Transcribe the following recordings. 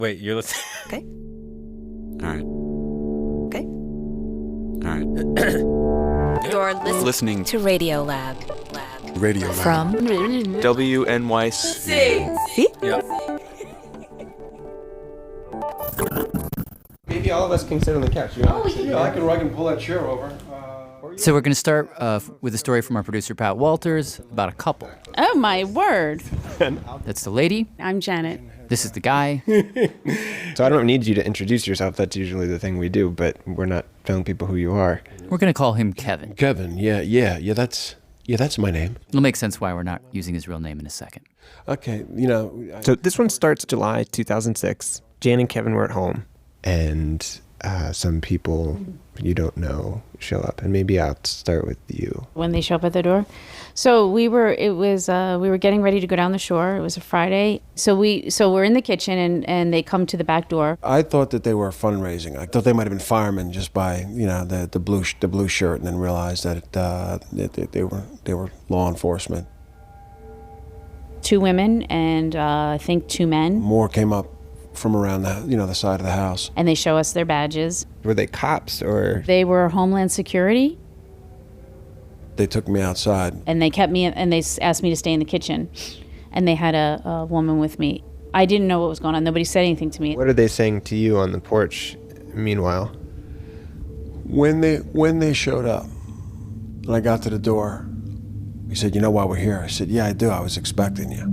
Wait, you're listening? Okay. All right. Okay. All right. You're Listening to Radiolab. Radiolab. From WNYC. See? Yep. Maybe all of us can sit on the couch. Yeah, I can pull that chair over. So we're going to start with a story from our producer, Pat Walters, about a couple. Oh, my word. That's the lady. I'm Janet. This is the guy. So I don't need you to introduce yourself. That's usually the thing we do, but we're not telling people who you are. We're going to call him Kevin. Kevin, yeah, that's my name. It'll make sense why we're not using his real name in a second. Okay, So this one starts July 2006. Jan and Kevin were at home, and some people you don't know show up. And maybe I'll start with you. When they show up at the door. So we were getting ready to go down the shore. It was a Friday. So we're in the kitchen and they come to the back door. I thought that they were fundraising. I thought they might have been firemen just by the blue shirt, and then realized that they were law enforcement. 2 women and I think 2 men. More came up from around the side of the house. And they show us their badges. Were they cops or? They were Homeland Security. They took me outside. And they kept me, and they asked me to stay in the kitchen. And they had a woman with me. I didn't know what was going on. Nobody said anything to me. What are they saying to you on the porch meanwhile? When they showed up, and I got to the door, he said, "You know why we're here?" I said, "Yeah, I do. I was expecting you."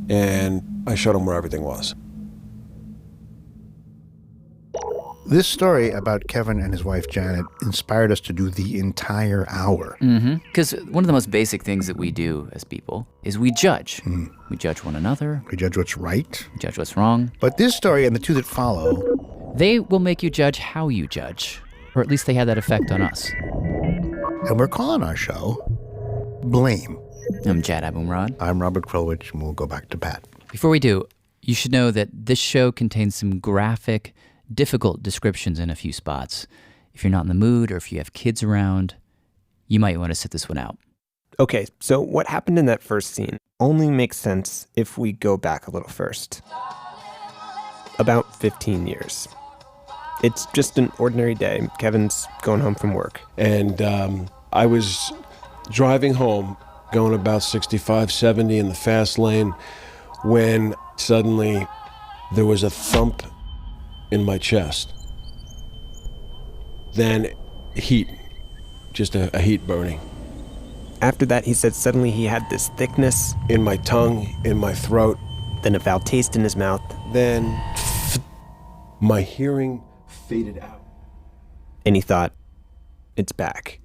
And I showed him where everything was. This story about Kevin and his wife Janet inspired us to do the entire hour. Because one of the most basic things that we do as people is we judge. We judge one another. We judge what's right. We judge what's wrong. But this story and the 2 that follow, They will make you judge how you judge. Or at least they had that effect on us. and we're calling our show Blame. I'm Jad Abumrad. I'm Robert Krulwich, and we'll go back to Pat. Before we do, you should know that this show contains some graphic, difficult descriptions in a few spots. If you're not in the mood or if you have kids around, you might want to sit this one out. Okay, so what happened in that first scene only makes sense if we go back a little first. About 15 years. It's just an ordinary day. Kevin's going home from work. And I was driving home, going about 65, 70 in the fast lane, when suddenly there was a thump in my chest. Then heat, just a heat burning. After that, he said suddenly he had this thickness In my tongue, in my throat. then a foul taste in his mouth. Then my hearing faded out. And he thought, it's back.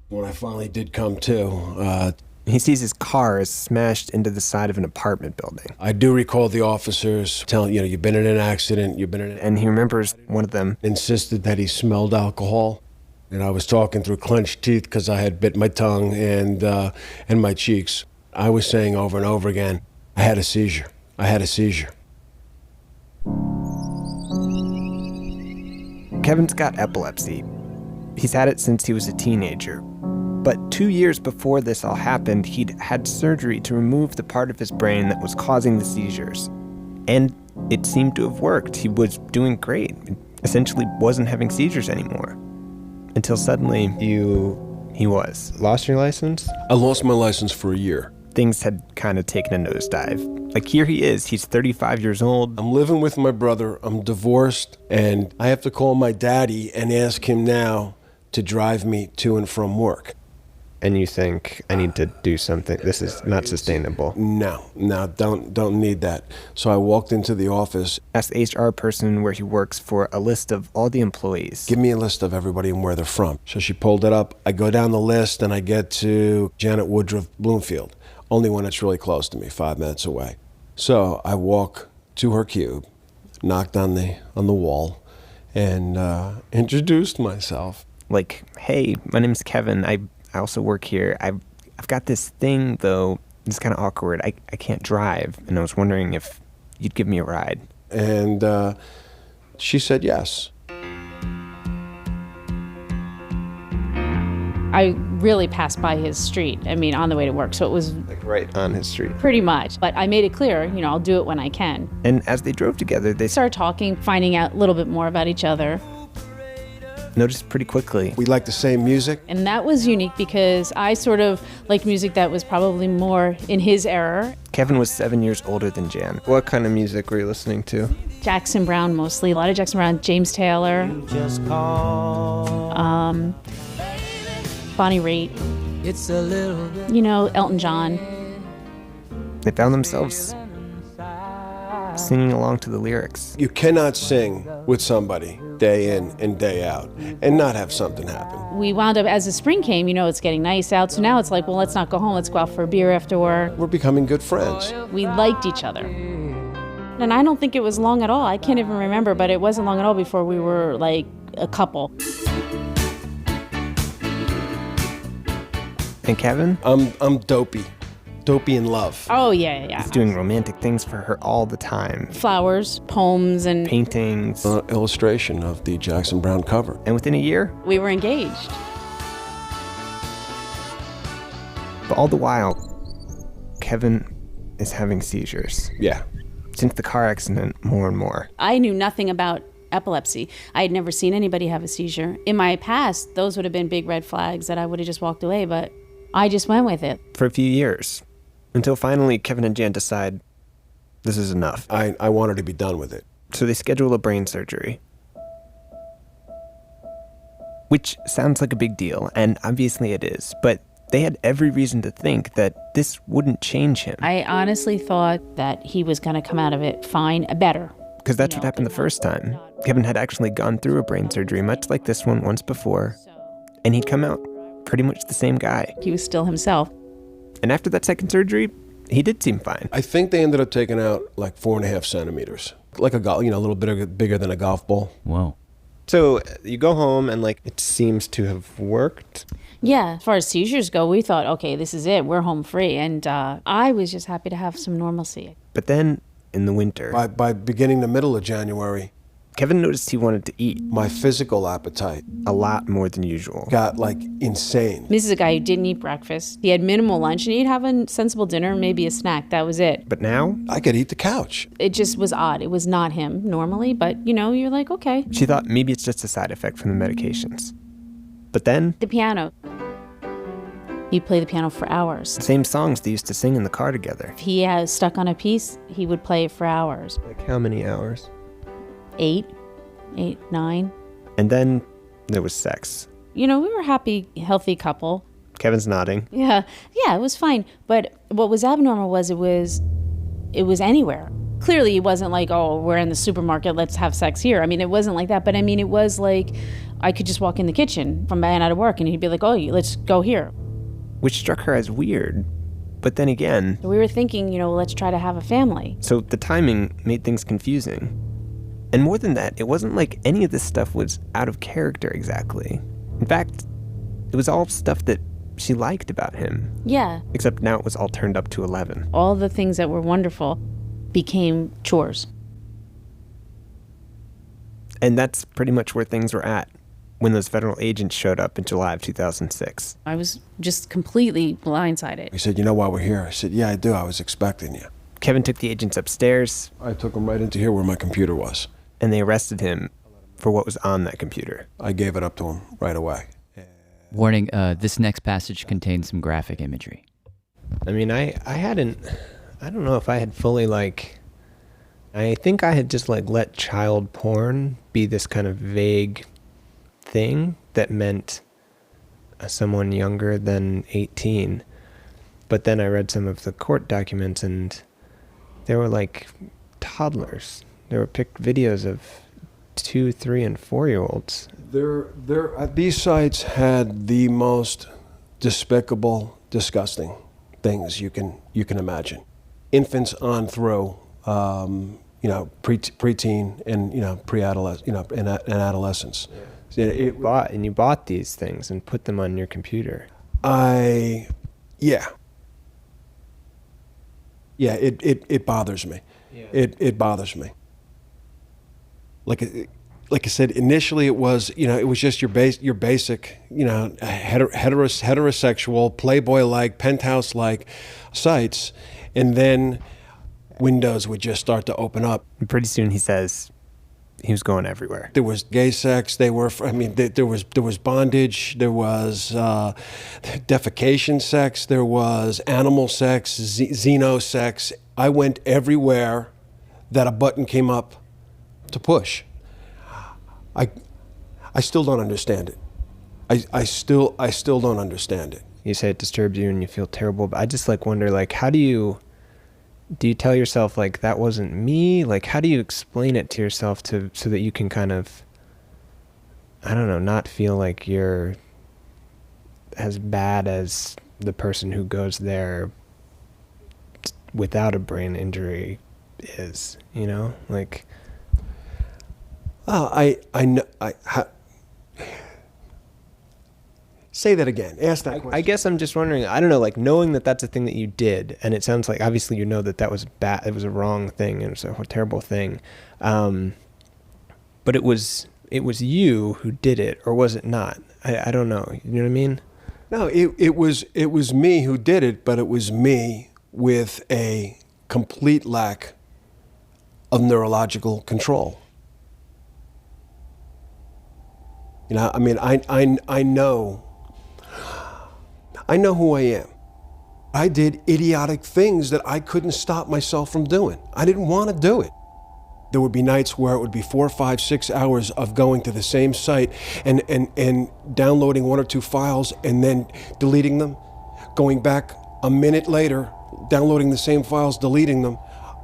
When I finally did come to, He sees his car is smashed into the side of an apartment building. I do recall the officers telling, you've been in an accident, you've been in an... And he remembers one of them Insisted that he smelled alcohol. And I was talking through clenched teeth because I had bit my tongue and my cheeks. I was saying over and over again, I had a seizure. I had a seizure. Kevin's got epilepsy. He's had it since he was a teenager. But 2 years before this all happened, he'd had surgery to remove the part of his brain that was causing the seizures. And it seemed to have worked. He was doing great. Essentially wasn't having seizures anymore. Until suddenly, he was. Lost your license? I lost my license for a year. Things had kind of taken a nosedive. Like, here he is. He's 35 years old. I'm living with my brother. I'm divorced. And I have to call my daddy and ask him now to drive me to and from work. And you think, I need to do something. This is not sustainable. No, don't need that. So I walked into the office. Asked the HR person where he works for a list of all the employees. Give me a list of everybody and where they're from. So she pulled it up. I go down the list and I get to Janet Woodruff Bloomfield. Only one that's really close to me, 5 minutes away. So I walk to her cube, knocked on the wall, and introduced myself. Like, hey, my name's Kevin. I also work here. I've got this thing, though. It's kind of awkward. I can't drive, and I was wondering if you'd give me a ride. And she said yes. I really passed by his street, on the way to work. So it was Like right on his street. pretty much. But I made it clear, I'll do it when I can. And as they drove together, they Started talking, finding out a little bit more about each other. noticed pretty quickly. We like the same music. And that was unique because I sort of liked music that was probably more in his era. Kevin was 7 years older than Jan. What kind of music were you listening to? Jackson Browne mostly, a lot of Jackson Browne, James Taylor, Bonnie Raitt, Elton John. They found themselves singing along to the lyrics. You cannot sing with somebody day in and day out and not have something happen. We wound up, as the spring came, it's getting nice out, so now it's like, well, let's not go home, let's go out for a beer after work. We're becoming good friends. We liked each other. And I don't think it was long at all. I can't even remember, but it wasn't long at all before we were like a couple. And Kevin? I'm dopey in love. Oh, yeah. He's doing romantic things for her all the time. Flowers, poems, and Paintings. Illustration of the Jackson Browne cover. And within a year, we were engaged. but all the while, Kevin is having seizures. Yeah. Since the car accident, more and more. I knew nothing about epilepsy. I had never seen anybody have a seizure. In my past, those would have been big red flags that I would have just walked away, but I just went with it. For a few years. Until finally, Kevin and Jan decide this is enough. I wanted to be done with it. So they schedule a brain surgery. Which sounds like a big deal, and obviously it is, but they had every reason to think that this wouldn't change him. I honestly thought that he was going to come out of it fine, better. Because that's what happened the first time. Kevin had actually gone through a brain surgery, much like this one once before, and he'd come out pretty much the same guy. He was still himself. And after that second surgery, he did seem fine. I think they ended up taking out like 4.5 centimeters. Like a little bit bigger than a golf ball. Whoa. So you go home and it seems to have worked. Yeah, as far as seizures go, we thought, okay, this is it. We're home free. And I was just happy to have some normalcy. But then in the winter, By beginning the middle of January, Kevin noticed he wanted to eat my physical appetite a lot more than usual. got insane. This is a guy who didn't eat breakfast. He had minimal lunch, and he'd have a sensible dinner, maybe a snack. That was it. But now, I could eat the couch. It just was odd. It was not him normally, but, you're like, okay. she thought maybe it's just a side effect from the medications. But then, The piano. He'd play the piano for hours. the same songs they used to sing in the car together. If he was stuck on a piece, he would play it for hours. Like how many hours? 8, 9. And then there was sex. We were a happy, healthy couple. Kevin's nodding. Yeah, it was fine. But what was abnormal was it was anywhere. Clearly, it wasn't like, oh, we're in the supermarket, let's have sex here. It wasn't like that. But it was like I could just walk in the kitchen from my out of work, and he'd be like, oh, let's go here. Which struck her as weird. But then again, So we were thinking, let's try to have a family. so the timing made things confusing. And more than that, it wasn't like any of this stuff was out of character exactly. In fact, it was all stuff that she liked about him. Yeah, Except now it was all turned up to 11. all the things that were wonderful became chores. And that's pretty much where things were at when those federal agents showed up in July of 2006. I was just completely blindsided. He said, you know why we're here? I said, yeah, I do. I was expecting you. Kevin took the agents upstairs, I took him right into here where my computer was. and they arrested him for what was on that computer. I gave it up to him right away. Warning, this next passage contains some graphic imagery. I don't know if I had fully I think I had just let child porn be this kind of vague thing that meant someone younger than 18. But then I read some of the court documents, and they were toddlers. There were picked videos of 2, 3, and 4-year-olds. These sites had the most despicable, disgusting things you can imagine. Infants on through, preteen and pre-adolescent, and adolescence. Yeah. You bought these things and put them on your computer. Yeah, it bothers me. Yeah. It bothers me. like I said, initially it was just your basic, heterosexual, Playboy-like, penthouse-like sites. And then windows would just start to open up. And pretty soon, he says, he was going everywhere. There was gay sex. There was bondage. There was defecation sex. There was animal sex, xeno sex. I went everywhere that a button came up to push. I still don't understand it. I still don't understand it. You say it disturbed you and you feel terrible, but I just wonder, how do you tell yourself that wasn't me? How do you explain it to yourself so that you can kind of, I don't know, not feel like you're as bad as the person who goes there without a brain injury is, Say that again. Ask that question. I guess I'm just wondering, I don't know, knowing that that's a thing that you did, and it sounds like obviously you know that was bad, it was a wrong thing, it was a terrible thing. But it was you who did it, or was it not? I don't know. You know what I mean? No, it was me who did it, but it was me with a complete lack of neurological control. I know who I am. I did idiotic things that I couldn't stop myself from doing. I didn't want to do it. There would be nights where it would be 4, 5, 6 hours of going to the same site and downloading 1 or 2 files and then deleting them, going back a minute later, downloading the same files, deleting them.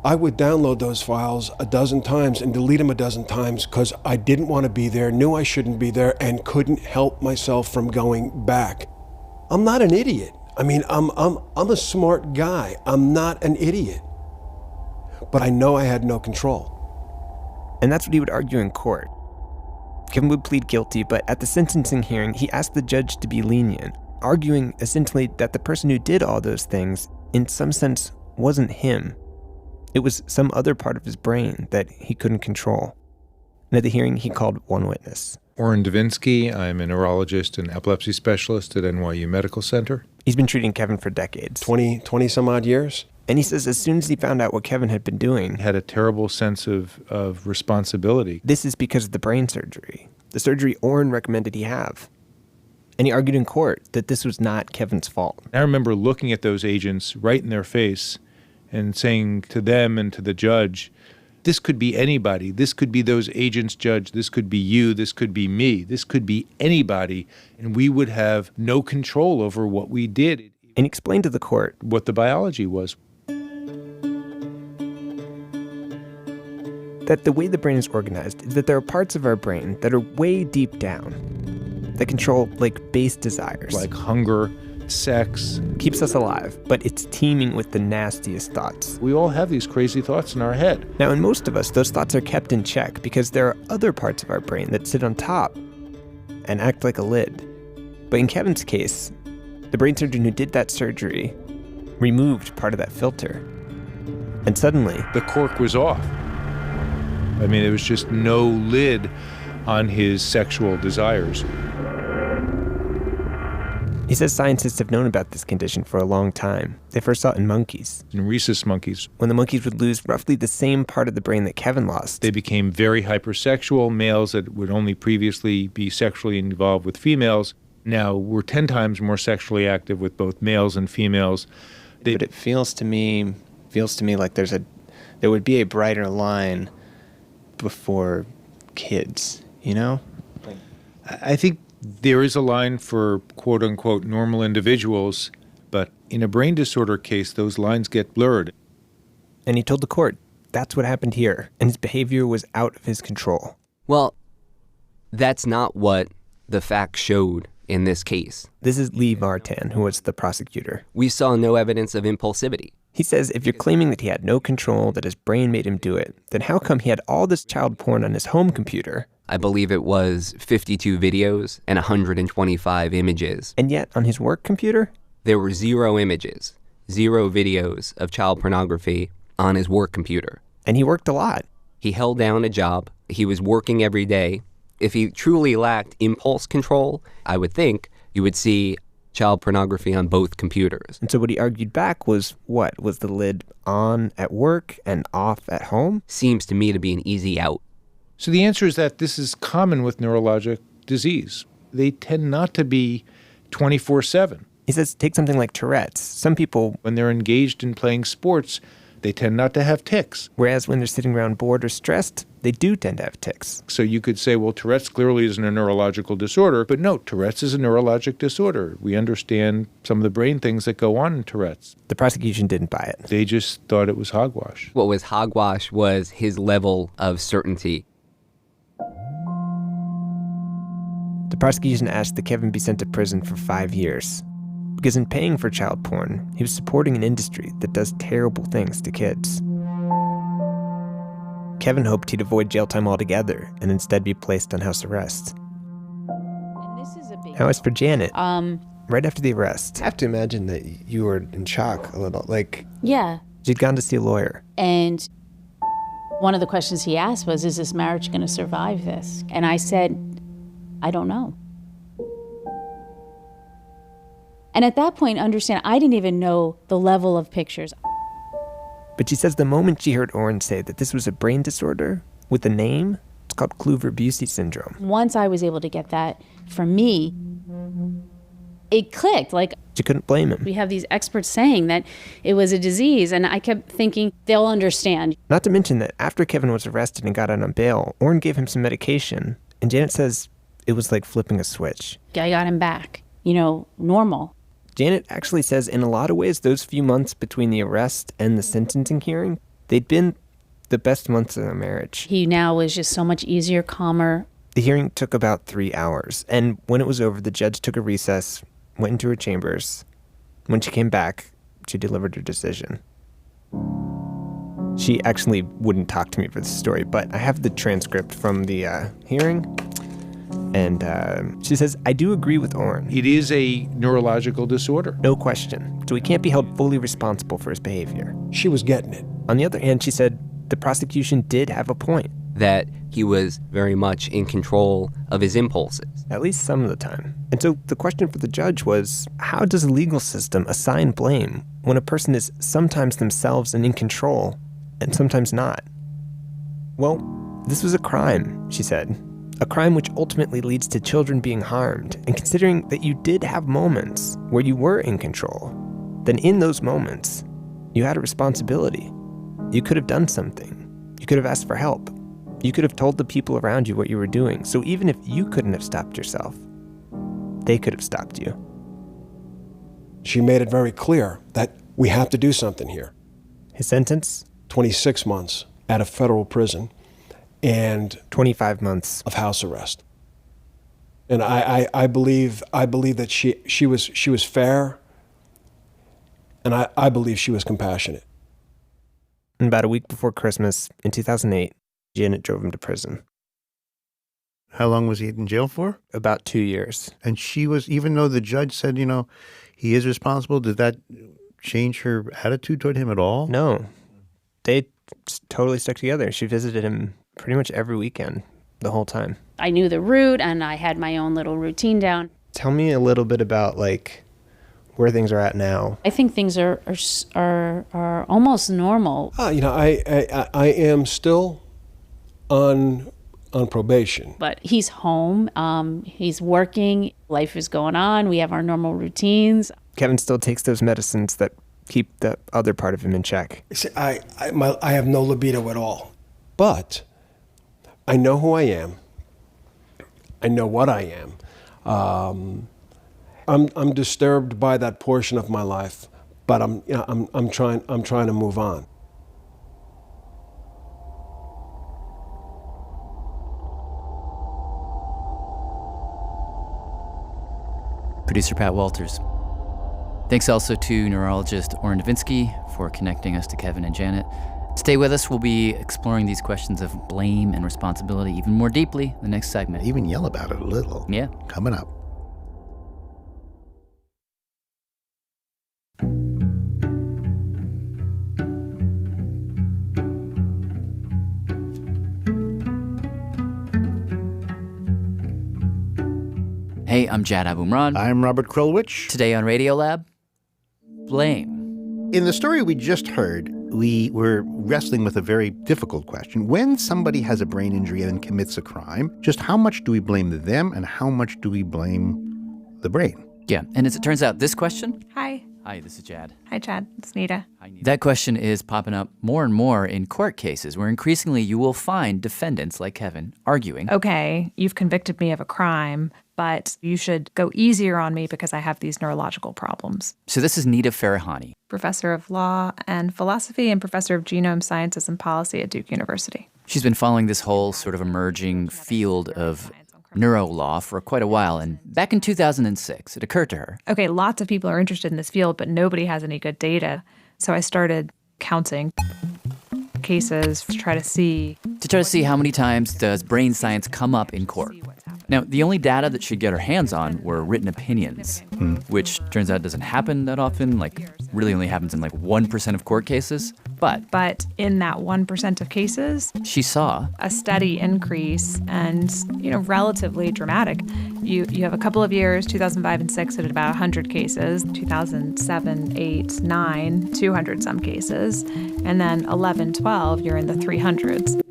I would download those files a dozen times and delete them a dozen times because I didn't want to be there, knew I shouldn't be there, and couldn't help myself from going back. I'm not an idiot. I'm a smart guy. I'm not an idiot. But I know I had no control. And that's what he would argue in court. Kevin would plead guilty, but at the sentencing hearing, he asked the judge to be lenient, arguing essentially that the person who did all those things, in some sense, wasn't him. It was some other part of his brain that he couldn't control. And at the hearing, he called one witness. Orrin Davinsky. I'm a neurologist and epilepsy specialist at NYU Medical Center. He's been treating Kevin for decades. 20 some odd years. And he says as soon as he found out what Kevin had been doing, Had a terrible sense of responsibility. this is because of the brain surgery. The surgery Orrin recommended he have. And he argued in court that this was not Kevin's fault. I remember looking at those agents right in their face and saying to them and to the judge, this could be anybody. This could be those agents, judge. This could be you. This could be me. This could be anybody. And we would have no control over what we did. And he explained to the court What the biology was. that the way the brain is organized is that there are parts of our brain that are way deep down that control base desires. Like hunger, sex. Keeps us alive, but it's teeming with the nastiest thoughts. We all have these crazy thoughts in our head. Now, in most of us, those thoughts are kept in check because there are other parts of our brain that sit on top and act like a lid. But in Kevin's case, the brain surgeon who did that surgery removed part of that filter. And suddenly, The cork was off. I mean, there was just no lid on his sexual desires. he says scientists have known about this condition for a long time. They first saw it in monkeys. In rhesus monkeys, When the monkeys would lose roughly the same part of the brain that Kevin lost, they became very hypersexual. Males that would only previously be sexually involved with females now were 10 times more sexually active with both males and females. but it feels to me like there would be a brighter line before kids, you know? I think there is a line for quote-unquote normal individuals, but in a brain disorder case, those lines get blurred. And he told the court that's what happened here, and his behavior was out of his control. Well, that's not what the facts showed in this case. This is Lee Vartan, who was the prosecutor. We saw no evidence of impulsivity. He says if you're claiming that he had no control, that his brain made him do it, then how come he had all this child porn on his home computer? I believe it was 52 videos and 125 images. And yet, on his work computer, There were 0 images, 0 videos of child pornography on his work computer. and he worked a lot. He held down a job He was working every day. If he truly lacked impulse control, I would think you would see child pornography on both computers. And so what he argued back was what? Was the lid on at work and off at home? Seems to me to be an easy out. So the answer is that this is common with neurologic disease. They tend not to be 24/7. He says take something like Tourette's. Some people, When they're engaged in playing sports, they tend not to have tics. whereas when they're sitting around bored or stressed, they do tend to have tics. So you could say, well, Tourette's clearly isn't a neurological disorder. But no, Tourette's is a neurologic disorder. We understand some of the brain things that go on in Tourette's. The prosecution didn't buy it. They just thought it was hogwash. What was hogwash was his level of certainty. The prosecution asked that Kevin be sent to prison for 5 years. Because in paying for child porn, he was supporting an industry that does terrible things to kids. Kevin hoped he'd avoid jail time altogether and instead be placed on house arrest. And this is a big Now, as for Janet, Um, right after the arrest, I have to imagine that you were in shock a little. Like, yeah. she'd gone to see a lawyer. And one of the questions he asked was, is this marriage going to survive this? And I said, I don't know. And at that point, understand, I didn't even know the level of pictures. But she says the moment she heard Orrin say that this was a brain disorder with a name, it's called Kluver-Bucy syndrome. Once I was able to get that for me, it clicked. Like, She couldn't blame him. we have these experts saying that it was a disease, and I kept thinking they'll understand. Not to mention that after Kevin was arrested and got out on bail, Orrin gave him some medication, and Janet says it was like flipping a switch. I got him back, normal. Janet actually says in a lot of ways, those few months between the arrest and the sentencing hearing, they'd been the best months of their marriage. He now was just so much easier, calmer. The hearing took about 3 hours, and when it was over, the judge took a recess, went into her chambers. When she came back, she delivered her decision. She actually wouldn't talk to me for this story, but I have the transcript from the hearing. And she says, I do agree with Orrin. It is a neurological disorder. No question. So he can't be held fully responsible for his behavior. She was getting it. On the other hand, she said the prosecution did have a point. That he was very much in control of his impulses. At least some of the time. And so the question for the judge was, how does a legal system assign blame when a person is sometimes themselves and in control and sometimes not? Well, this was a crime, she said. A crime which ultimately leads to children being harmed. And considering that you did have moments where you were in control, then in those moments, you had a responsibility. You could have done something. You could have asked for help. You could have told the people around you what you were doing. So even if you couldn't have stopped yourself, they could have stopped you. She made it very clear that we have to do something here. His sentence? 26 months at a federal prison and 25 months of house arrest. And I believe that she was fair, and I believe she was compassionate. And about a week before Christmas in 2008, Janet drove him to prison. How long was he in jail for? About 2 years. And she was, even though the judge said, he is responsible, did that change her attitude toward him at all? No. They totally stuck together. She visited him pretty much every weekend, the whole time. I knew the route, and I had my own little routine down. Tell me a little bit about, where things are at now. I think things are almost normal. I am still on probation. But he's home. He's working. Life is going on. We have our normal routines. Kevin still takes those medicines that keep the other part of him in check. See, I have no libido at all. But I know who I am. I know what I am. I'm disturbed by that portion of my life, but I'm trying to move on. Producer Pat Walters. Thanks also to neurologist Orrin Novinsky for connecting us to Kevin and Janet. Stay with us. We'll be exploring these questions of blame and responsibility even more deeply in the next segment. Even yell about it a little. Yeah. Coming up. Hey, I'm Jad Abumrad. I'm Robert Krulwich. Today on Radiolab, blame. In the story we just heard, we were wrestling with a very difficult question. When somebody has a brain injury and commits a crime, just how much do we blame them and how much do we blame the brain? Yeah, and as it turns out, this question... Hi. Hi, this is Jad. Hi, Chad. It's Nita. Hi, Nita. That question is popping up more and more in court cases where increasingly you will find defendants like Kevin arguing. Okay, you've convicted me of a crime, but you should go easier on me because I have these neurological problems. So this is Nita Farahani. Professor of law and philosophy and professor of genome sciences and policy at Duke University. She's been following this whole sort of emerging field of neuro-law for quite a while, and back in 2006, it occurred to her. Okay, lots of people are interested in this field, but nobody has any good data. So I started counting cases to try to see how many times does brain science come up in court. Now, the only data that she'd get her hands on were written opinions, which turns out doesn't happen that often, like really only happens in like 1% of court cases. But in that 1% of cases, she saw a steady increase and, relatively dramatic. You have a couple of years, 2005 and 6 at about 100 cases, 2007, 8, 9, 200 some cases, and then 11, 12, you're in the 300s.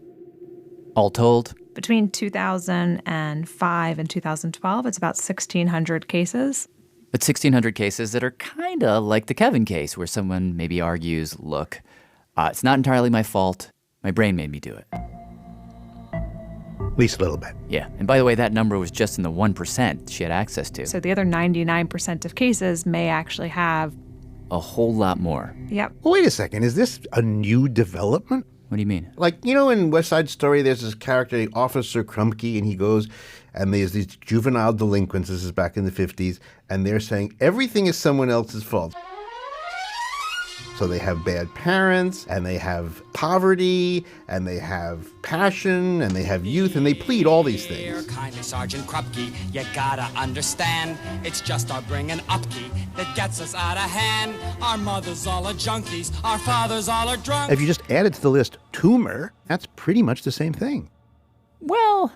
All told, between 2005 and 2012, it's about 1,600 cases. But 1,600 cases that are kind of like the Kevin case, where someone maybe argues, look, it's not entirely my fault. My brain made me do it. At least a little bit. Yeah. And by the way, that number was just in the 1% she had access to. So the other 99% of cases may actually have a whole lot more. Yep. Well, wait a second. Is this a new development? What do you mean? Like, in West Side Story, there's this character, Officer Krumke, and he goes, and there's these juvenile delinquents, this is back in the 50s, and they're saying everything is someone else's fault. So they have bad parents, and they have poverty, and they have passion, and they have youth, and they plead all these things. Kindly, Sergeant Krupke, you gotta understand, it's just our bringing upkeep that gets us out of hand. Our mothers all are junkies, our fathers all are drunk. If you just added to the list tumor, that's pretty much the same thing. Well,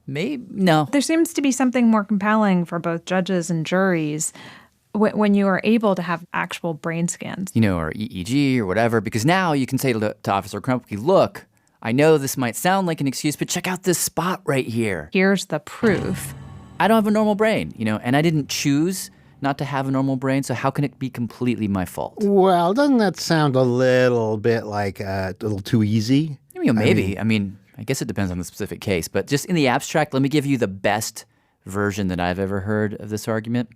maybe, no. There seems to be something more compelling for both judges and juries when you are able to have actual brain scans. Or EEG or whatever, because now you can say to Officer Krumke, look, I know this might sound like an excuse, but check out this spot right here. Here's the proof. I don't have a normal brain, and I didn't choose not to have a normal brain, so how can it be completely my fault? Well, doesn't that sound a little bit like a little too easy? Maybe. I guess it depends on the specific case, but just in the abstract, let me give you the best version that I've ever heard of this argument.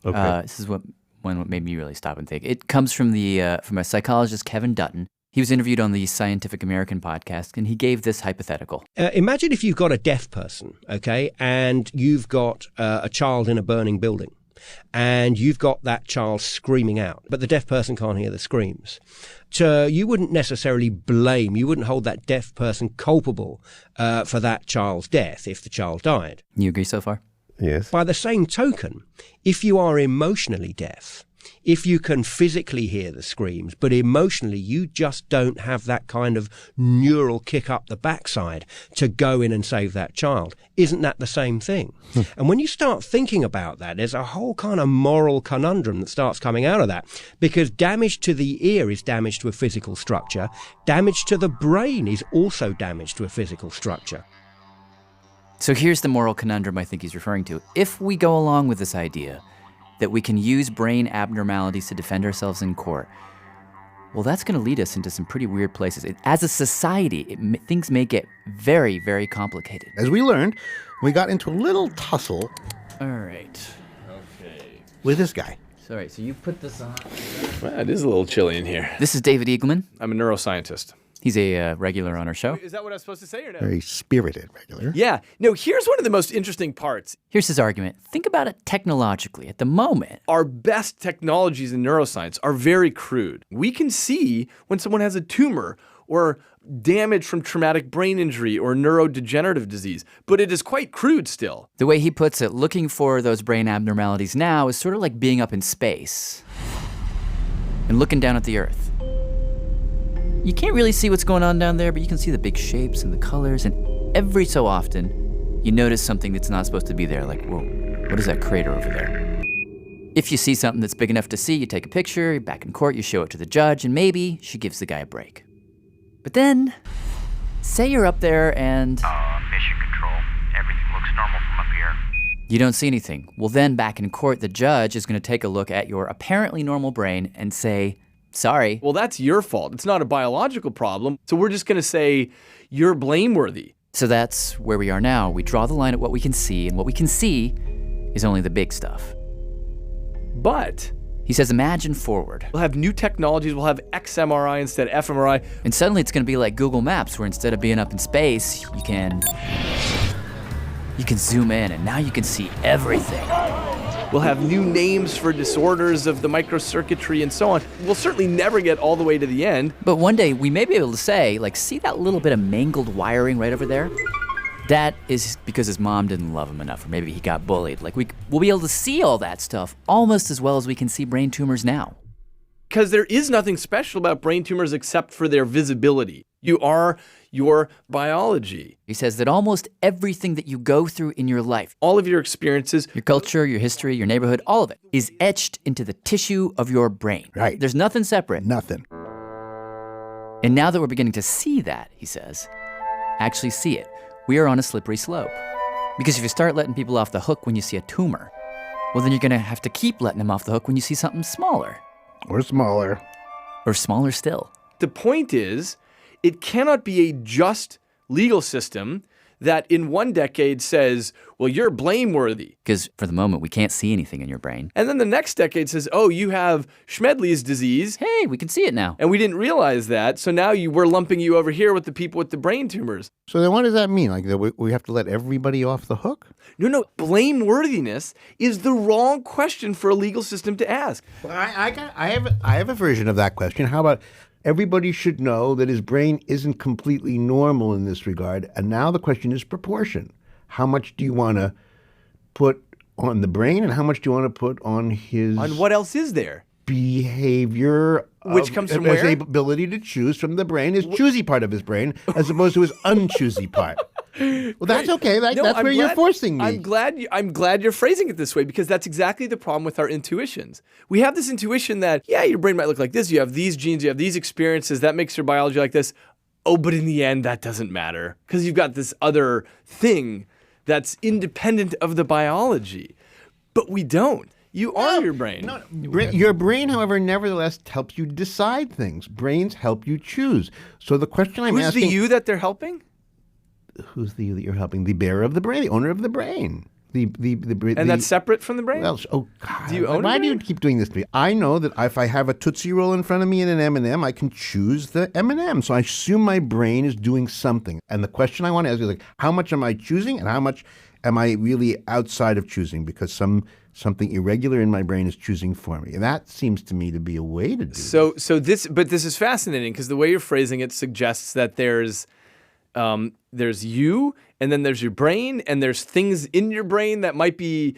Okay. This is what made me really stop and think. It comes from from a psychologist, Kevin Dutton. He was interviewed on the Scientific American podcast, and he gave this hypothetical. Imagine if you've got a deaf person, okay, and you've got a child in a burning building, and you've got that child screaming out, but the deaf person can't hear the screams. So you wouldn't necessarily you wouldn't hold that deaf person culpable for that child's death if the child died. You agree so far? Yes. By the same token, if you are emotionally deaf, if you can physically hear the screams, but emotionally you just don't have that kind of neural kick up the backside to go in and save that child, isn't that the same thing? And when you start thinking about that, there's a whole kind of moral conundrum that starts coming out of that, because damage to the ear is damage to a physical structure. Damage to the brain is also damage to a physical structure. So here's the moral conundrum I think he's referring to. If we go along with this idea that we can use brain abnormalities to defend ourselves in court, well, that's going to lead us into some pretty weird places. As a society, things may get very, very complicated. As we learned, we got into a little tussle. All right. Okay. With this guy. Sorry, so you put this on. Well, it is a little chilly in here. This is David Eagleman. I'm a neuroscientist. He's a regular on our show. Is that what I was supposed to say or no? Very spirited regular. Yeah. No, here's one of the most interesting parts. Here's his argument. Think about it technologically. At the moment, our best technologies in neuroscience are very crude. We can see when someone has a tumor or damage from traumatic brain injury or neurodegenerative disease, but it is quite crude still. The way he puts it, looking for those brain abnormalities now is sort of like being up in space and looking down at the Earth. You can't really see what's going on down there, but you can see the big shapes and the colors, and every so often, you notice something that's not supposed to be there, like, whoa, What is that crater over there? If you see something that's big enough to see, you take a picture, you're back in court, you show it to the judge, and maybe she gives the guy a break. But then, say you're up there and... mission control. Everything looks normal from up here. You don't see anything. Well, then back in court, the judge is going to take a look at your apparently normal brain and say, sorry. Well, that's your fault. It's not a biological problem. So we're just going to say you're blameworthy. So that's where we are now. We draw the line at what we can see, and what we can see is only the big stuff. But he says, imagine forward. We'll have new technologies. We'll have XMRI instead of fMRI. And suddenly it's going to be like Google Maps, where instead of being up in space, you can zoom in, and now you can see everything. We'll have new names for disorders of the microcircuitry and so on. We'll certainly never get all the way to the end. But one day we may be able to say, like, see that little bit of mangled wiring right over there? That is because his mom didn't love him enough, or maybe he got bullied. Like, we'll be able to see all that stuff almost as well as we can see brain tumors now. Because there is nothing special about brain tumors except for their visibility. You are your biology. He says that almost everything that you go through in your life, all of your experiences, your culture, your history, your neighborhood, all of it is etched into the tissue of your brain. Right. There's nothing separate. Nothing. And now that we're beginning to see that, he says, actually see it, we are on a slippery slope. Because if you start letting people off the hook when you see a tumor, well, then you're going to have to keep letting them off the hook when you see something smaller. Or smaller. Or smaller still. The point is, it cannot be a just legal system that in one decade says, well, you're blameworthy. Because for the moment, we can't see anything in your brain. And then the next decade says, oh, you have Schmedley's disease. Hey, we can see it now. And we didn't realize that, so now we're lumping you over here with the people with the brain tumors. So then what does that mean? Like we have to let everybody off the hook? No, blameworthiness is the wrong question for a legal system to ask. Well, I have a version of that question. How about everybody should know that his brain isn't completely normal in this regard, and now the question is proportion. How much do you want to put on the brain, and how much do you want to put on his... On what else is there? Behavior, which comes from where? His ability to choose from the brain, his choosy part of his brain, as opposed to his unchoosy part. Well, that's okay. That's where you're forcing me. I'm glad you're phrasing it this way, because that's exactly the problem with our intuitions. We have this intuition that, yeah, your brain might look like this. You have these genes, you have these experiences. That makes your biology like this. Oh, but in the end, that doesn't matter, because you've got this other thing that's independent of the biology. But we don't. You are your brain. No, your brain, however, nevertheless helps you decide things. Brains help you choose. So the question I'm asking... Who's the you that they're helping? Who's the you that you're helping? The bearer of the brain, the owner of the brain. And that's separate from the brain? Well, oh, God. Do you own Why a do you brain? keep doing this to me? I know that if I have a Tootsie Roll in front of me and an M&M, I can choose the M&M. So I assume my brain is doing something. And the question I want to ask is, like, how much am I choosing and how much am I really outside of choosing? Because something irregular in my brain is choosing for me. And that seems to me to be a way to do this is fascinating, because the way you're phrasing it suggests that there's you, and then there's your brain, and there's things in your brain that might be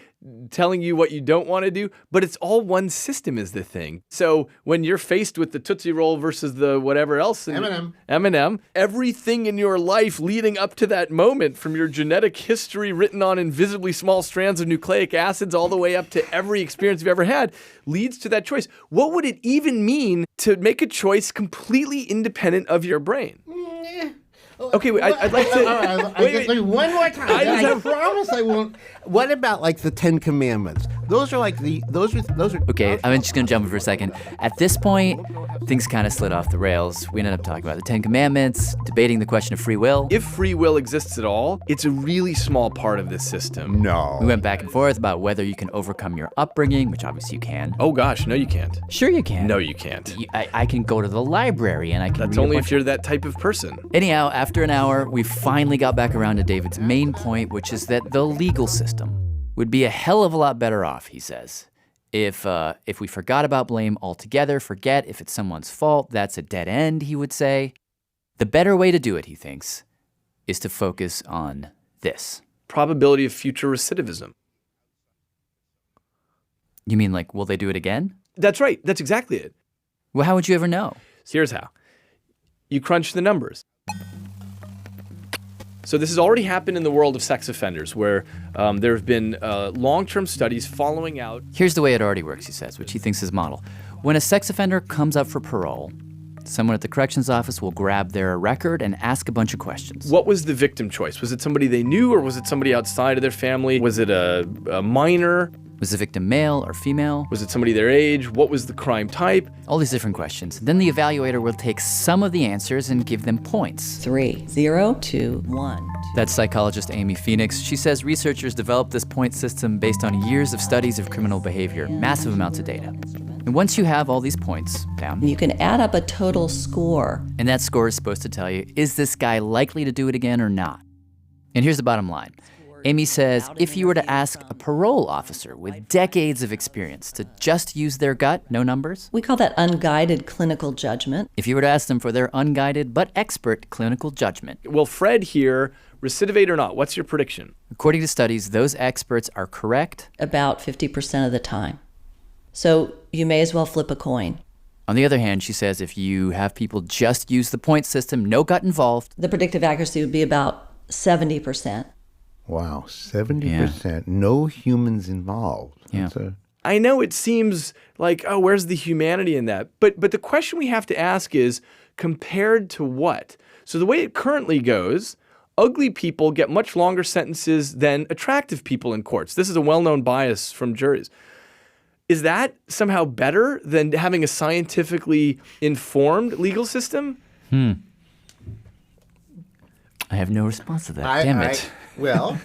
telling you what you don't want to do, but it's all one system is the thing. So when you're faced with the Tootsie Roll versus the whatever else, M&M, everything in your life leading up to that moment, from your genetic history written on invisibly small strands of nucleic acids all the way up to every experience you've ever had, leads to that choice. What would it even mean to make a choice completely independent of your brain? Okay, wait, I'd like to... Wait, one more time. I promise I won't. What about, like, the Ten Commandments? Those are those are... Okay, I'm just going to jump in for a second. At this point, things kind of slid off the rails. We ended up talking about the Ten Commandments, debating the question of free will. If free will exists at all, it's a really small part of this system. No. We went back and forth about whether you can overcome your upbringing, which obviously you can. Oh, gosh, no, you can't. Sure you can. No, you can't. I can go to the library and I can That's read only if you're that type of person. Anyhow, after an hour, we finally got back around to David's main point, which is that the legal system would be a hell of a lot better off, he says, if we forgot about blame altogether, forget if it's someone's fault, that's a dead end, he would say. The better way to do it, he thinks, is to focus on this. Probability of future recidivism. You mean like, will they do it again? That's right. That's exactly it. Well, how would you ever know? So here's how. You crunch the numbers. So this has already happened in the world of sex offenders, where there have been long-term studies following out. Here's the way it already works, he says, which he thinks is model. When a sex offender comes up for parole, someone at the corrections office will grab their record and ask a bunch of questions. What was the victim choice? Was it somebody they knew, or was it somebody outside of their family? Was it a minor? Was the victim male or female? Was it somebody their age? What was the crime type? All these different questions. Then the evaluator will take some of the answers and give them points. 3, 0, 2, 1. That's psychologist Amy Phoenix. She says researchers developed this point system based on years of studies of criminal behavior, massive amounts of data. And once you have all these points down, You can add up a total score. and that score is supposed to tell you, is this guy likely to do it again or not? And here's the bottom line. Amy says if you were to ask a parole officer with decades of experience to just use their gut, no numbers. We call that unguided clinical judgment. If you were to ask them for their unguided but expert clinical judgment. Will Fred here recidivate or not? What's your prediction? According to studies, those experts are correct About 50% of the time. So you may as well flip a coin. On the other hand, she says if you have people just use the point system, no gut involved. The predictive accuracy would be about 70%. Wow, 70%. No humans involved. Yeah. I know it seems like, oh, where's the humanity in that? But the question we have to ask is, compared to what? So the way it currently goes, ugly people get much longer sentences than attractive people in courts. This is a well-known bias from juries. Is that somehow better than having a scientifically informed legal system? I have no response to that. Damn it. Well...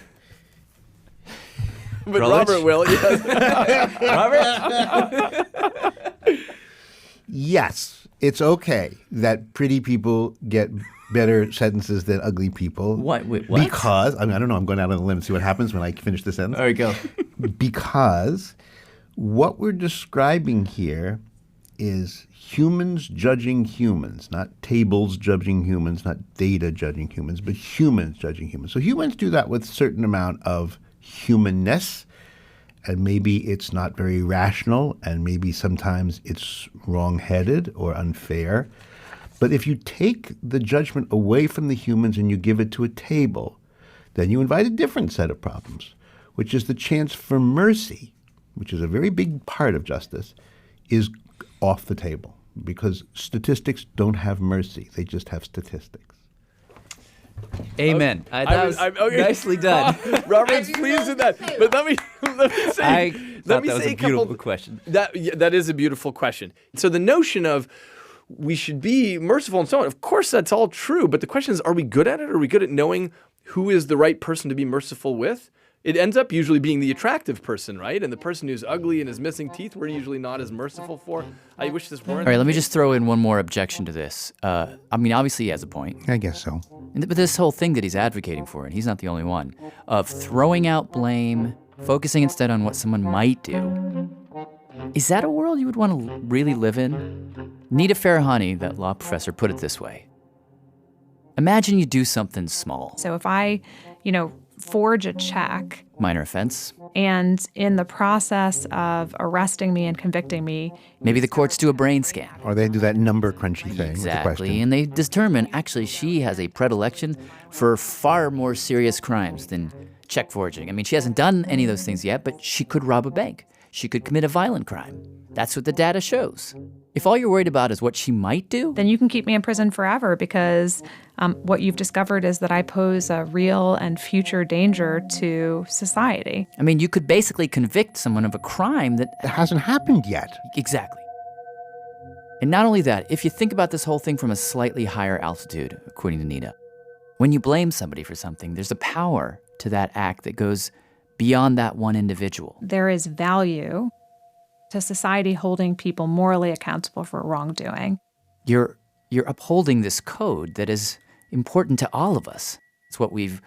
But Krulwich? Robert will, yes. Robert? Yes, it's okay that pretty people get better sentences than ugly people. What? Wait, what? Because, I don't know, I'm going out on a limb to see what happens when I finish the sentence. All right, go. Because what we're describing here is humans judging humans, not tables judging humans, not data judging humans, but humans judging humans. So humans do that with a certain amount of humanness, and maybe it's not very rational, and maybe sometimes it's wrong-headed or unfair. But if you take the judgment away from the humans and you give it to a table, then you invite a different set of problems, which is the chance for mercy, which is a very big part of justice, is off the table, because statistics don't have mercy. They just have statistics. Amen. Okay. Nicely done. Robert's pleased with that. But let me say, I thought that was a beautiful question. That is a beautiful question. So the notion of we should be merciful and so on, of course that's all true. But the question is, are we good at it? Are we good at knowing who is the right person to be merciful with? It ends up usually being the attractive person, right? And the person who's ugly and is missing teeth, we're usually not as merciful for. I wish this weren't. All right, let me just throw in one more objection to this. I mean, obviously he has a point. I guess so. But this whole thing that he's advocating for, and he's not the only one, of throwing out blame, focusing instead on what someone might do. Is that a world you would want to really live in? Nita Farahani, that law professor, put it this way. Imagine you do something small. So if I, forge a check, Minor offense. and in the process of arresting me and convicting me, Maybe the courts do a brain scan. Or they do that number crunchy thing with the Exactly, question. and they determine actually she has a predilection for far more serious crimes than check forging. I mean, she hasn't done any of those things yet, but she could rob a bank. She could commit a violent crime. That's what the data shows. If all you're worried about is what she might do, then you can keep me in prison forever because what you've discovered is that I pose a real and future danger to society. I mean, you could basically convict someone of a crime that hasn't happened yet. Exactly. And not only that, if you think about this whole thing from a slightly higher altitude, according to Nita, when you blame somebody for something, there's a power to that act that goes beyond that one individual. There is value to society holding people morally accountable for wrongdoing. You're upholding this code that is important to all of us. It's what we've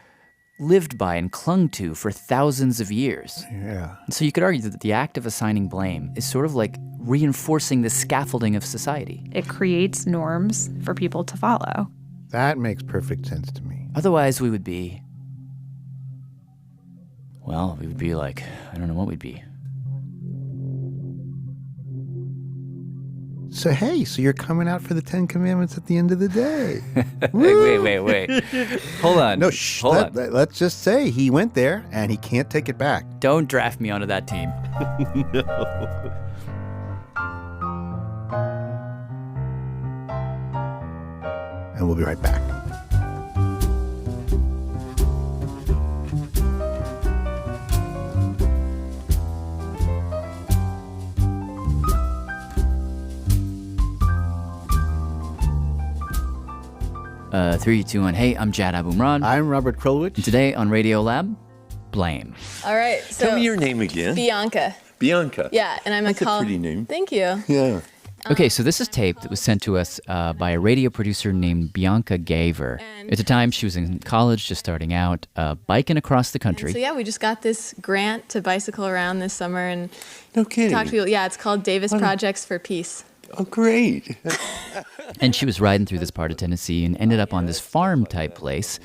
lived by and clung to for thousands of years. Yeah. And so you could argue that the act of assigning blame is sort of like reinforcing the scaffolding of society. It creates norms for people to follow. That makes perfect sense to me. Otherwise, we would be like, I don't know what we'd be. So, hey, so you're coming out for the 10 Commandments at the end of the day. Wait. Hold on. No, let's just say he went there and he can't take it back. Don't draft me onto that team. No. And we'll be right back. Three, two, one. Hey, I'm Jad Abumrad. I'm Robert Krulwich. And today on Radiolab, blame. All right. So tell me your name again. Bianca. Bianca. Yeah, and I'm That's a pretty name. Thank you. Yeah. Okay, so this is tape that was sent to us by a radio producer named Bianca Gaver. At the time, she was in college, just starting out, biking across the country. So yeah, we just got this grant to bicycle around this summer and no kidding. Talk to people. Yeah, it's called Davis Projects for Peace. Oh, great. And she was riding through this part of Tennessee and ended up on this farm-type place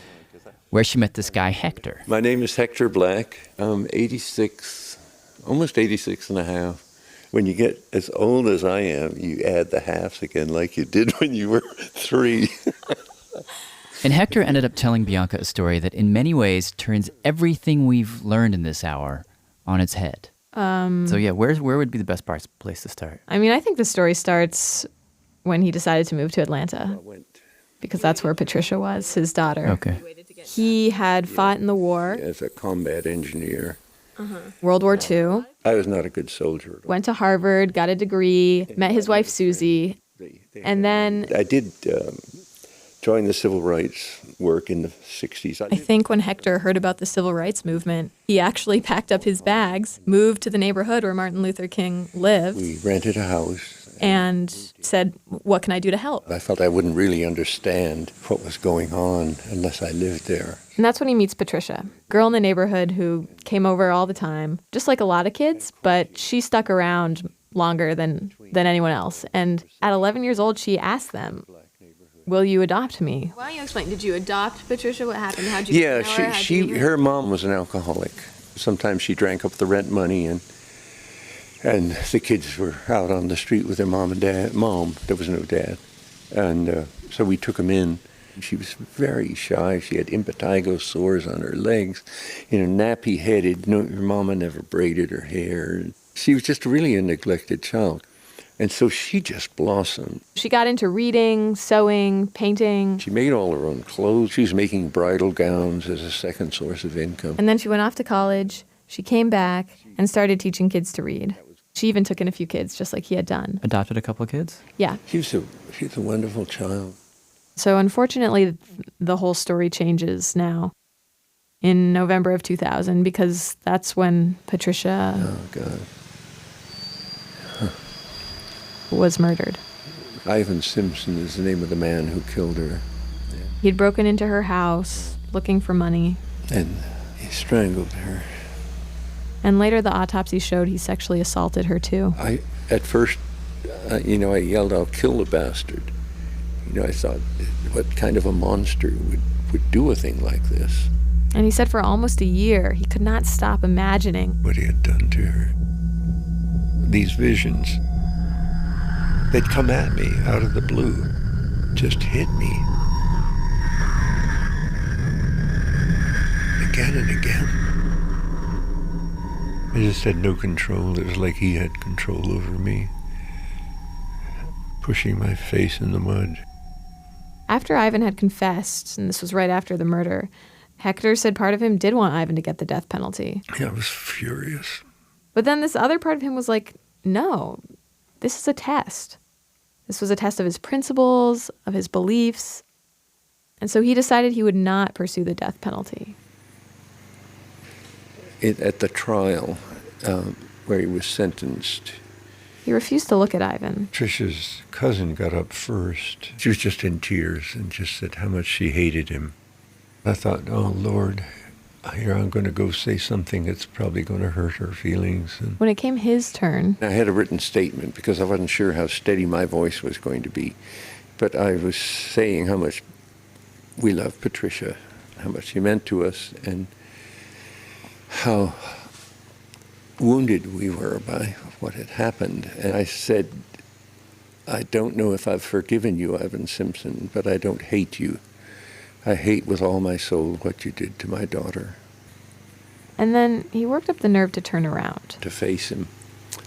where she met this guy, Hector. My name is Hector Black. I'm 86, almost 86 and a half. When you get as old as I am, you add the halves again like you did when you were 3. And Hector ended up telling Bianca a story that in many ways turns everything we've learned in this hour on its head. So yeah, where would be the best place to start? I mean, I think the story starts when he decided to move to Atlanta, because that's where Patricia was, his daughter. Okay. He had fought in the war. As a combat engineer. World War II. I was not a good soldier. Went to Harvard, got a degree, met his wife Susie, and then I did join the civil rights work in the 60s. I think when Hector heard about the civil rights movement, he actually packed up his bags, moved to the neighborhood where Martin Luther King lived. We rented a house. And said, what can I do to help? I felt I wouldn't really understand what was going on unless I lived there. And that's when he meets Patricia, girl in the neighborhood who came over all the time, just like a lot of kids, but she stuck around longer than anyone else. And at 11 years old, she asked them, will you adopt me? Why don't you explain? Did you adopt Patricia? What happened? How'd you Yeah, get her? her mom was an alcoholic. Sometimes she drank up the rent money and the kids were out on the street with their mom and dad. Mom, there was no dad. And so we took them in. She was very shy. She had impetigo sores on her legs, nappy-headed. No, her mama never braided her hair. She was just really a neglected child. And so she just blossomed. She got into reading, sewing, painting. She made all her own clothes. She was making bridal gowns as a second source of income. And then she went off to college. She came back and started teaching kids to read. She even took in a few kids, just like he had done. Adopted a couple of kids? Yeah. She's a wonderful child. So unfortunately, the whole story changes now in November of 2000, because that's when Patricia was murdered. Ivan Simpson is the name of the man who killed her. Yeah. He'd broken into her house looking for money. And he strangled her. And later the autopsy showed he sexually assaulted her too. At first, I yelled, "I'll kill the bastard." I thought, what kind of a monster would do a thing like this? And he said for almost a year, he could not stop imagining what he had done to her. These visions, they'd come at me out of the blue, just hit me. Again and again. I just had no control. It was like he had control over me, pushing my face in the mud. After Ivan had confessed, and this was right after the murder, Hector said part of him did want Ivan to get the death penalty. Yeah, I was furious. But then this other part of him was like, no, this is a test. This was a test of his principles, of his beliefs. And so he decided he would not pursue the death penalty. At the trial where he was sentenced, he refused to look at Ivan. Trisha's cousin got up first. She was just in tears and just said how much she hated him. I thought, oh, Lord, here I'm going to go say something that's probably going to hurt her feelings. And when it came his turn, I had a written statement because I wasn't sure how steady my voice was going to be. But I was saying how much we loved Patricia, how much she meant to us, and how wounded we were by what had happened. And I said, I don't know if I've forgiven you, Ivan Simpson, but I don't hate you. I hate with all my soul what you did to my daughter. And then he worked up the nerve to turn around. To face him,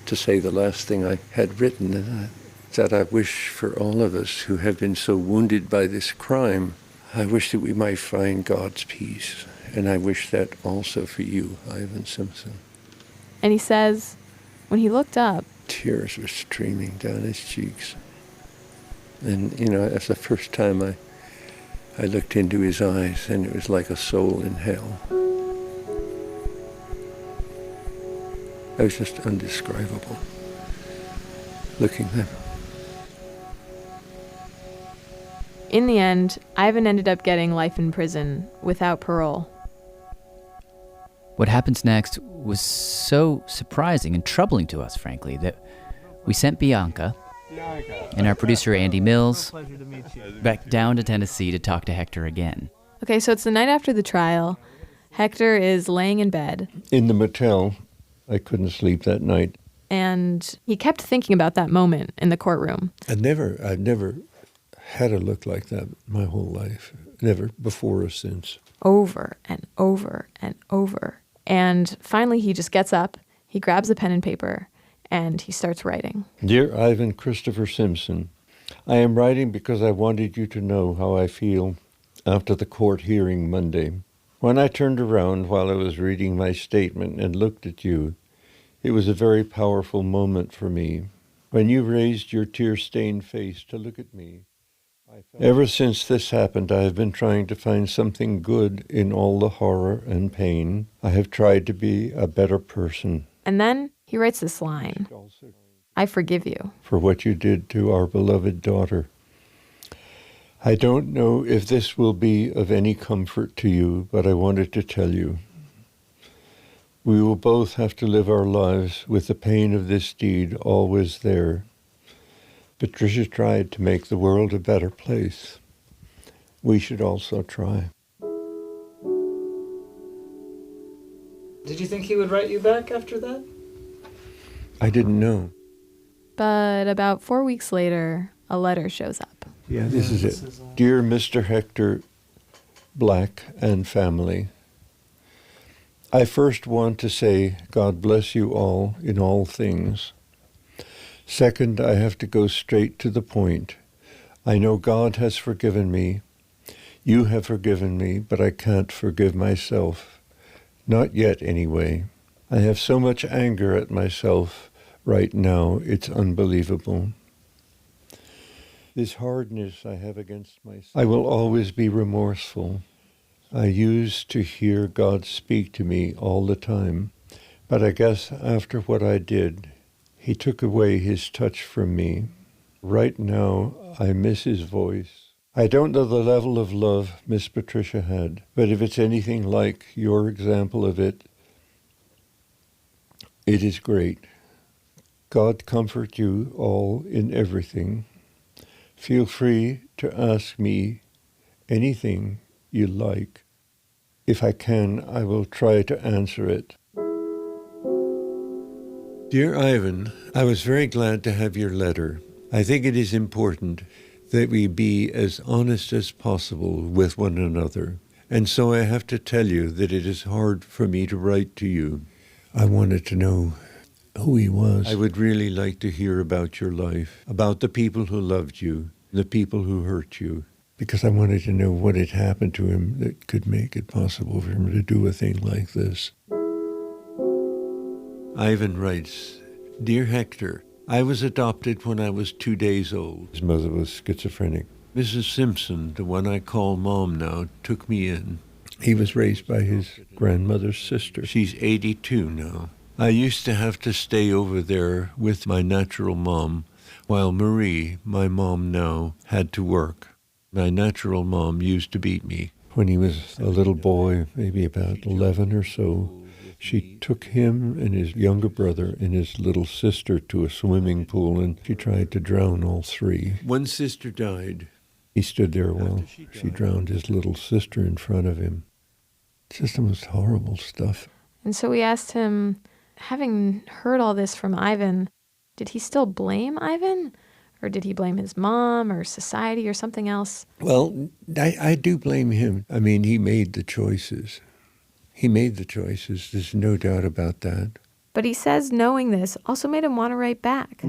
to say the last thing I had written, that I wish for all of us who have been so wounded by this crime, I wish that we might find God's peace. And I wish that also for you, Ivan Simpson. And he says, when he looked up, tears were streaming down his cheeks. And, that's the first time I looked into his eyes, and it was like a soul in hell. It was just indescribable, looking at him. In the end, Ivan ended up getting life in prison without parole. What happens next was so surprising and troubling to us, frankly, that we sent Bianca and our producer Andy Mills back down to Tennessee to talk to Hector again. Okay, so it's the night after the trial. Hector is laying in bed. In the motel, I couldn't sleep that night. And he kept thinking about that moment in the courtroom. I've never had a look like that my whole life. Never before or since. Over and over and over. And finally he just gets up, he grabs a pen and paper, and he starts writing. Dear Ivan Christopher Simpson, I am writing because I wanted you to know how I feel after the court hearing Monday. When I turned around while I was reading my statement and looked at you, it was a very powerful moment for me. When you raised your tear-stained face to look at me, ever since this happened, I have been trying to find something good in all the horror and pain. I have tried to be a better person. And then he writes this line, I forgive you. For what you did to our beloved daughter. I don't know if this will be of any comfort to you, but I wanted to tell you. We will both have to live our lives with the pain of this deed always there. Patricia tried to make the world a better place. We should also try. Did you think he would write you back after that? I didn't know. But about 4 weeks later, a letter shows up. Yeah, this is it. Dear Mr. Hector Black and family, I first want to say God bless you all in all things. Second, I have to go straight to the point. I know God has forgiven me. You have forgiven me, but I can't forgive myself. Not yet, anyway. I have so much anger at myself right now, it's unbelievable. This hardness I have against myself. I will always be remorseful. I used to hear God speak to me all the time, but I guess after what I did, He took away His touch from me. Right now, I miss His voice. I don't know the level of love Miss Patricia had, but if it's anything like your example of it, it is great. God comfort you all in everything. Feel free to ask me anything you like. If I can, I will try to answer it. Dear Ivan, I was very glad to have your letter. I think it is important that we be as honest as possible with one another. And so I have to tell you that it is hard for me to write to you. I wanted to know who he was. I would really like to hear about your life, about the people who loved you, the people who hurt you, because I wanted to know what had happened to him that could make it possible for him to do a thing like this. Ivan writes, Dear Hector, I was adopted when I was 2 days old. His mother was schizophrenic. Mrs. Simpson, the one I call Mom now, took me in. He was raised by his grandmother's sister. She's 82 now. I used to have to stay over there with my natural mom, while Marie, my mom now, had to work. My natural mom used to beat me. When he was a little boy, maybe about 11 or so, she took him and his younger brother and his little sister to a swimming pool, and she tried to drown all three. One sister died. He stood there while she drowned his little sister in front of him. It's just the most horrible stuff. And so we asked him, having heard all this from Ivan, did he still blame Ivan? Or did he blame his mom or society or something else? Well, I do blame him. I mean, he made the choices. He made the choices. There's no doubt about that. But he says knowing this also made him want to write back.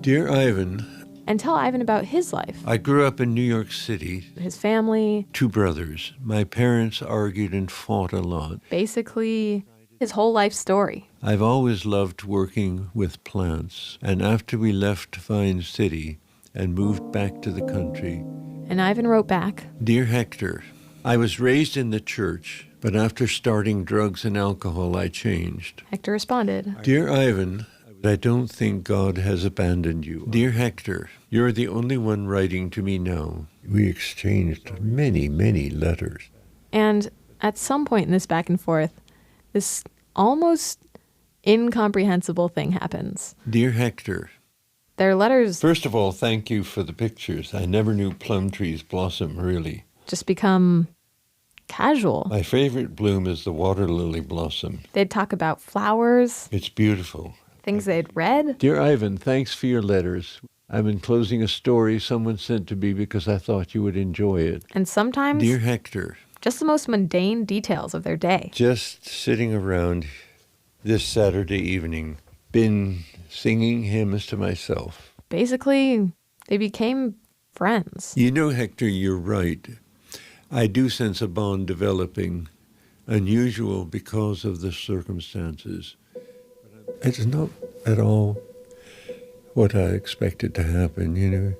Dear Ivan, And tell Ivan about his life. I grew up in New York City. His family. 2 brothers. My parents argued and fought a lot. Basically, his whole life story. I've always loved working with plants. And after we left Vine City and moved back to the country. And Ivan wrote back. Dear Hector, I was raised in the church, but after starting drugs and alcohol, I changed. Hector responded. Dear Ivan, I don't think God has abandoned you. Dear Hector, you're the only one writing to me now. We exchanged many, many letters. And at some point in this back and forth, this almost incomprehensible thing happens. Dear Hector, their letters... First of all, thank you for the pictures. I never knew plum trees blossom, really. Just become casual. My favorite bloom is the water lily blossom. They'd talk about flowers. It's beautiful. Things they'd read. Dear Ivan, thanks for your letters. I'm enclosing a story someone sent to me because I thought you would enjoy it. And sometimes... Dear Hector. Just the most mundane details of their day. Just sitting around this Saturday evening, been singing hymns to myself. Basically, they became friends. You know, Hector, you're right. I do sense a bond developing, unusual because of the circumstances. It's not at all what I expected to happen, you know.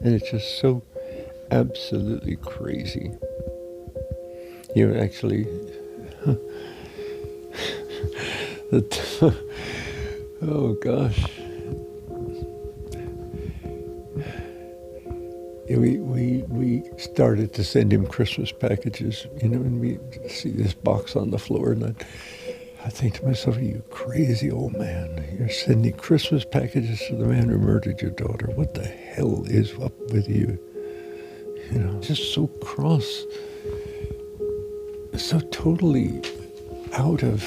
And it's just so absolutely crazy. You know, actually, oh gosh. We started to send him Christmas packages, you know, and we see this box on the floor, and I think to myself, you crazy old man, you're sending Christmas packages to the man who murdered your daughter. What the hell is up with you? You know, just so cross, so totally out of,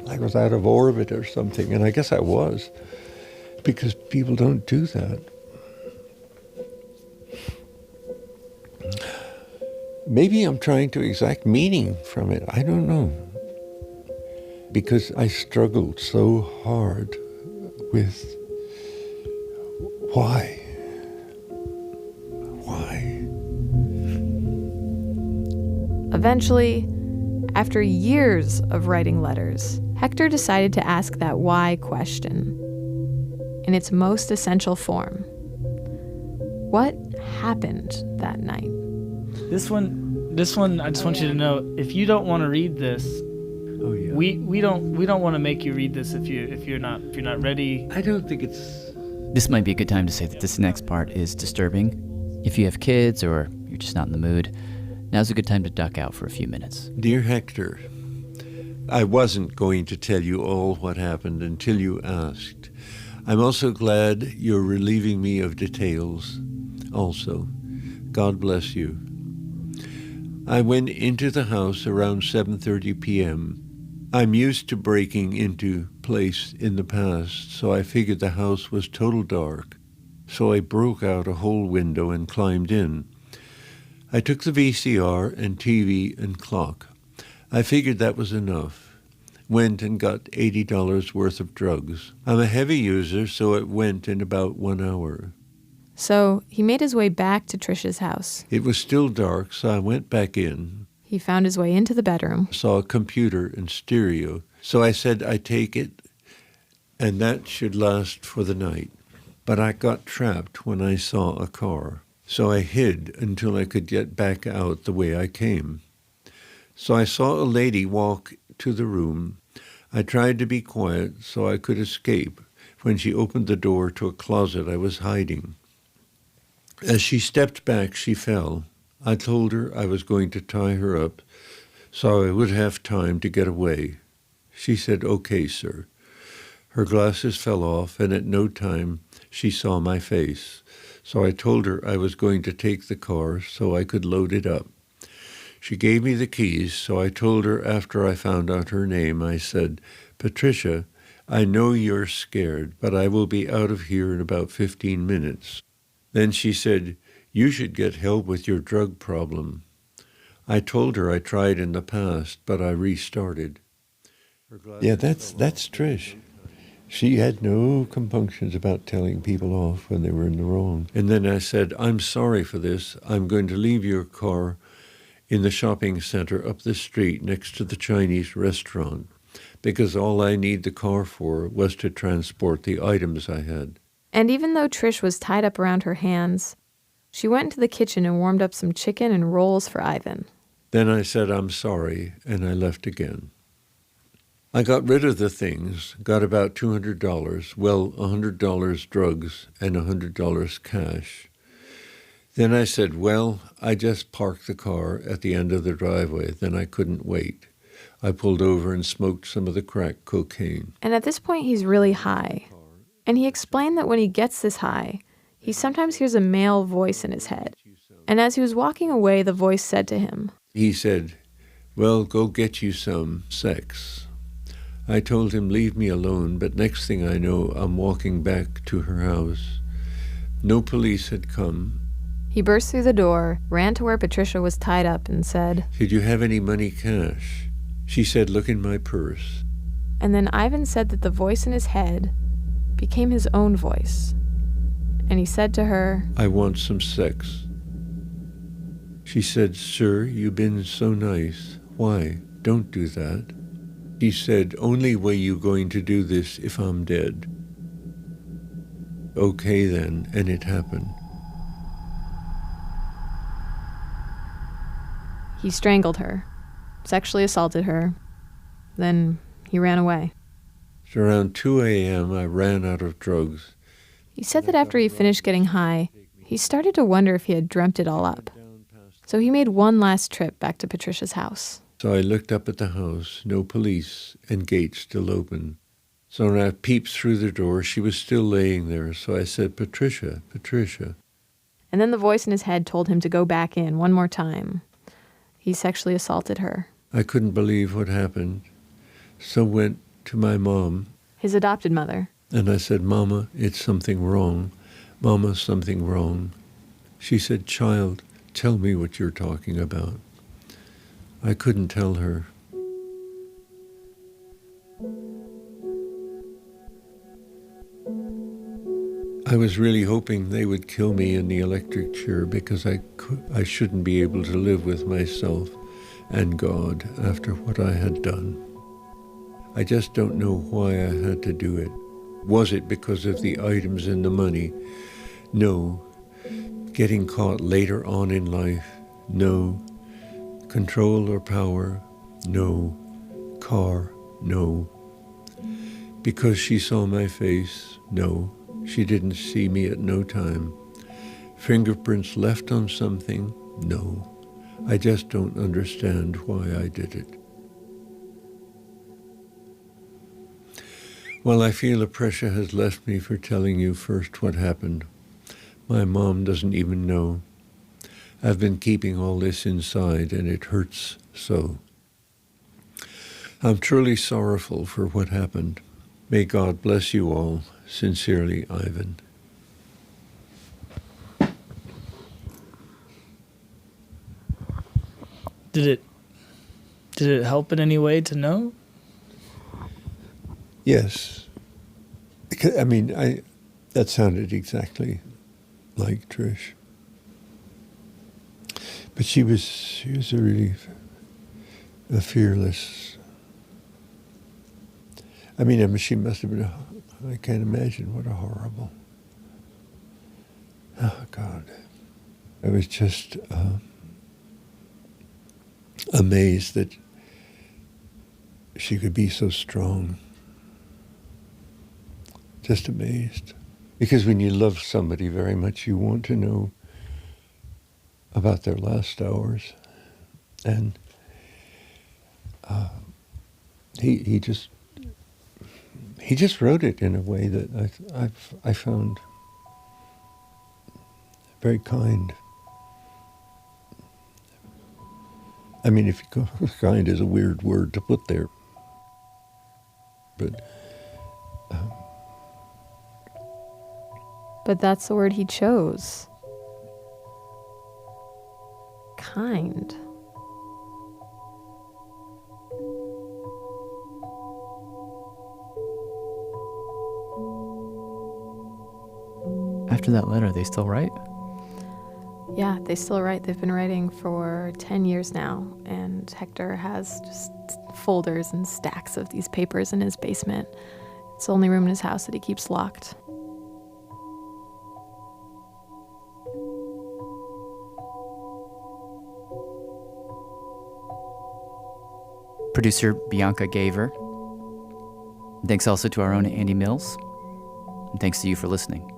like I was out of orbit or something, and I guess I was, because people don't do that. Maybe I'm trying to exact meaning from it. I don't know. Because I struggled so hard with why? Why? Eventually, after years of writing letters, Hector decided to ask that why question in its most essential form. What happened that night? This one, I just want you to know, if you don't want to read this, we don't want to make you read this if you're not ready. I don't think it's... This might be a good time to say that this next part is disturbing. If you have kids or you're just not in the mood, now's a good time to duck out for a few minutes. Dear Hector, I wasn't going to tell you all what happened until you asked. I'm also glad you're relieving me of details also. God bless you. I went into the house around 7:30 p.m. I'm used to breaking into place in the past, so I figured the house was total dark. So I broke out a whole window and climbed in. I took the VCR and TV and clock. I figured that was enough. Went and got $80 worth of drugs. I'm a heavy user, so it went in about 1 hour. So he made his way back to Trish's house. It was still dark, so I went back in. He found his way into the bedroom. Saw a computer and stereo. So I said I'd take it, and that should last for the night. But I got trapped when I saw a car. So I hid until I could get back out the way I came. So I saw a lady walk to the room. I tried to be quiet so I could escape when she opened the door to a closet I was hiding. As she stepped back, she fell. I told her I was going to tie her up so I would have time to get away. She said, "Okay, sir." Her glasses fell off, and at no time she saw my face. So I told her I was going to take the car so I could load it up. She gave me the keys, so I told her after I found out her name, I said, "Patricia, I know you're scared, but I will be out of here in about 15 minutes. Then she said, you should get help with your drug problem. I told her I tried in the past, but I restarted. Yeah, that's Trish. She had no compunctions about telling people off when they were in the wrong. And then I said, I'm sorry for this. I'm going to leave your car in the shopping center up the street next to the Chinese restaurant, because all I need the car for was to transport the items I had. And even though Trish was tied up around her hands, she went into the kitchen and warmed up some chicken and rolls for Ivan. Then I said, I'm sorry, and I left again. I got rid of the things, got about $200, well, $100 drugs and $100 cash. Then I said, well, I just parked the car at the end of the driveway. Then I couldn't wait. I pulled over and smoked some of the crack cocaine. And at this point, he's really high. And he explained that when he gets this high, he sometimes hears a male voice in his head. And as he was walking away, the voice said to him, He said, well, go get you some sex. I told him, leave me alone, but next thing I know, I'm walking back to her house. No police had come. He burst through the door, ran to where Patricia was tied up, and said, Did you have any money cash? She said, look in my purse. And then Ivan said that the voice in his head became his own voice. And he said to her, I want some sex. She said, sir, you've been so nice. Why? Don't do that. She said, only way you going to do this if I'm dead. Okay then, and it happened. He strangled her, sexually assaulted her, then he ran away. So around 2 a.m., I ran out of drugs. He said that after he finished getting high, he started to wonder if he had dreamt it all up. So he made one last trip back to Patricia's house. So I looked up at the house, no police, and gate still open. So when I peeped through the door, she was still laying there. So I said, Patricia, Patricia. And then the voice in his head told him to go back in one more time. He sexually assaulted her. I couldn't believe what happened. So went to my mom. His adopted mother. And I said, Mama, it's something wrong. Mama, something wrong. She said, child, tell me what you're talking about. I couldn't tell her. I was really hoping they would kill me in the electric chair because I shouldn't be able to live with myself and God after what I had done. I just don't know why I had to do it. Was it because of the items and the money? No. Getting caught later on in life? No. Control or power? No. Car? No. Because she saw my face? No. She didn't see me at no time. Fingerprints left on something? No. I just don't understand why I did it. Well, I feel the pressure has left me for telling you first what happened. My mom doesn't even know. I've been keeping all this inside, and it hurts so. I'm truly sorrowful for what happened. May God bless you all. Sincerely, Ivan. Did it help in any way to know? Yes. I mean, that sounded exactly like Trish. But she was a really fearless. I mean, she must have been, I can't imagine what a horrible. Oh, God. I was just amazed that she could be so strong. Just amazed. Because when you love somebody very much, you want to know about their last hours. And he just wrote it in a way that I found very kind. I mean, if you go, kind is a weird word to put there, but But that's the word he chose. Kind. After that letter, they still write? Yeah, they still write. They've been writing for 10 years now, and Hector has just folders and stacks of these papers in his basement. It's the only room in his house that he keeps locked. Producer Bianca Gaver. Thanks also to our own Andy Mills. And thanks to you for listening.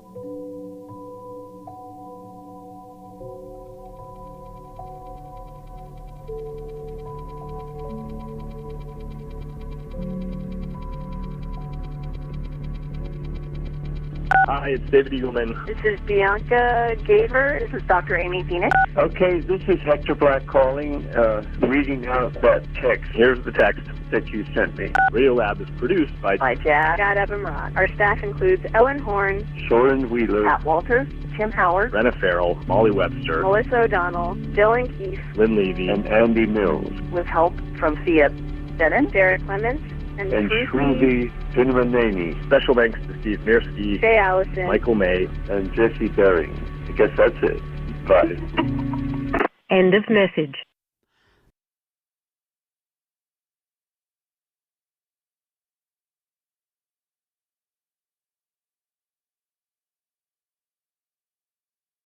Hi, it's David Eagleman. This is Bianca Gaver. This is Dr. Amy Phoenix. Okay, this is Hector Black calling, reading out that text. Here's the text that you sent me. Radiolab is produced by Jack Abumrad. Our staff includes Ellen Horn, Soren Wheeler, Pat Walters, Tim Howard, Brenna Farrell, Molly Webster, Melissa O'Donnell, Dylan Keefe, Lynn Levy, and Andy Mills. with help from Thea Bennett, Derek Clements, and Shruti Pinraneni. Special thanks to Steve Mirsky, Jay Allison, Michael May, and Jesse Bering. I guess that's it. Bye. End of message.